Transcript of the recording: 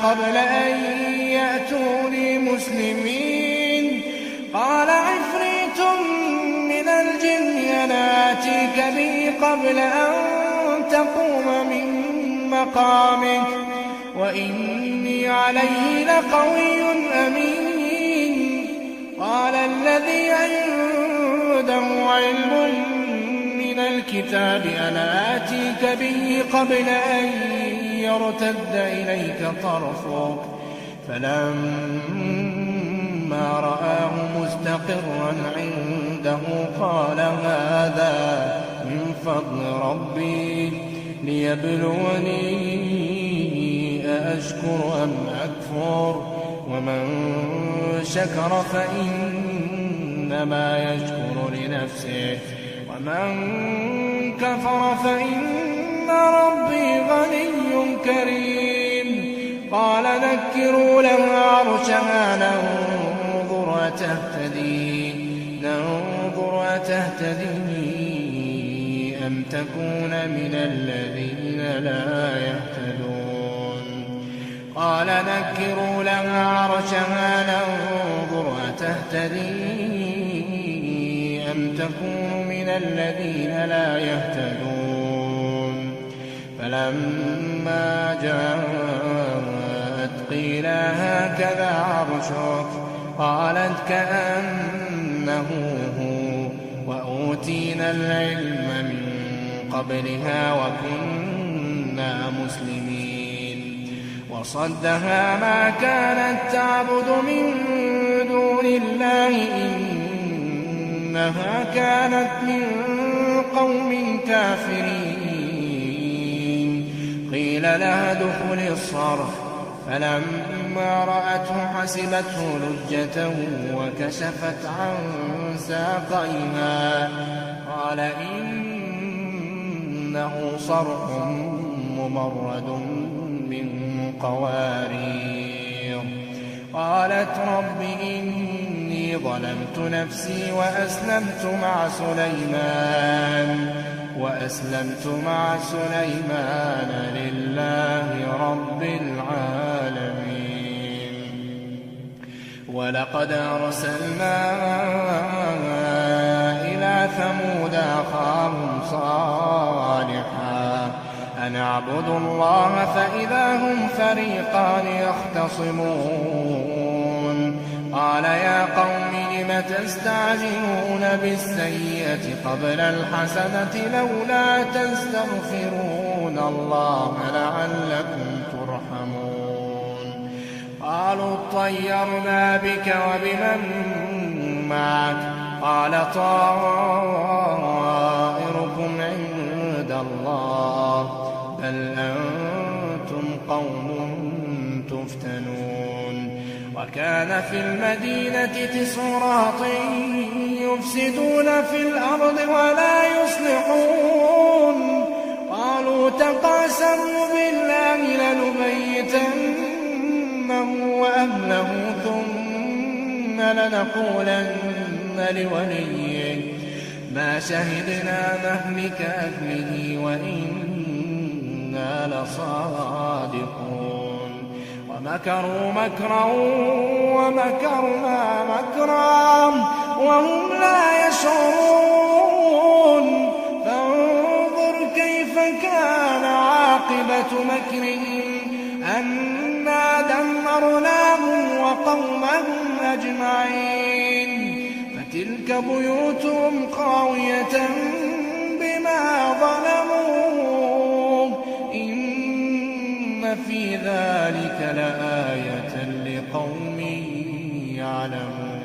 قبل أن يأتوني مسلمين. قال عفريت من الجن أنا آتيك به قبل أن تقوم من مقامك وإني عليه لقوي أمين. قال الذي عنده علم من الكتاب أنا آتيك به قبل أن يرتد إليك طرفك فلما رآه مستقرا عنده قال هذا من فضل ربي ليبلوني أأشكر أم أكفر ومن شكر فإنما يشكر لنفسه ومن كفر فإن ربي غني كريم. قال نكروا له عرشها ننظر أتهتدي أم تكون من الذين لا يهتدون. قال نكروا لها عرشها ننظر أتهتدي أم تكون من الذين لا يهتدون. فلما جاءت قيل هكذا عرشك قالت كأنه هو وأوتينا العلم من قبلها وكنا مسلمين. وصدها ما كانت تعبد من دون الله إنها كانت من قوم كافرين. قيل لها ادخل الصرح فلما رأته حسبته لجة وكشفت عن ساقيها قال إنه صرح ممرد من قوارير. قالت رب إني ظلمت نفسي وأسلمت مع سليمان لله رب العالمين. ولقد أرسلنا إلى ثمود أخاهم صالحا أن اعبدوا الله فإذا هم فريقان يختصمون. قال يا قوم لم تستعجلون بالسيئة قبل الحسنة لولا تستغفرون الله لعلكم ترحمون. قالوا اطيرنا بك وبمن معك قال طائركم عند الله بل أنتم قوم تفتنون. وكان في المدينة 9 رهط يفسدون في الأرض ولا يصلحون. قالوا تقاسموا بالله لنبيتنه وأهله ثم لنقولن لوليه ما شهدنا مهلك أهله وإنا لصادقون. ومكروا مكرا ومكرنا مكرا وهم لا يشعرون. فانظر كيف كان عاقبة مكرهم أنا دمرناهم وقومهم أجمعين. فتلك بيوتهم خاوية بما ظلموا إن في ذلك لآية لقوم يعلمون.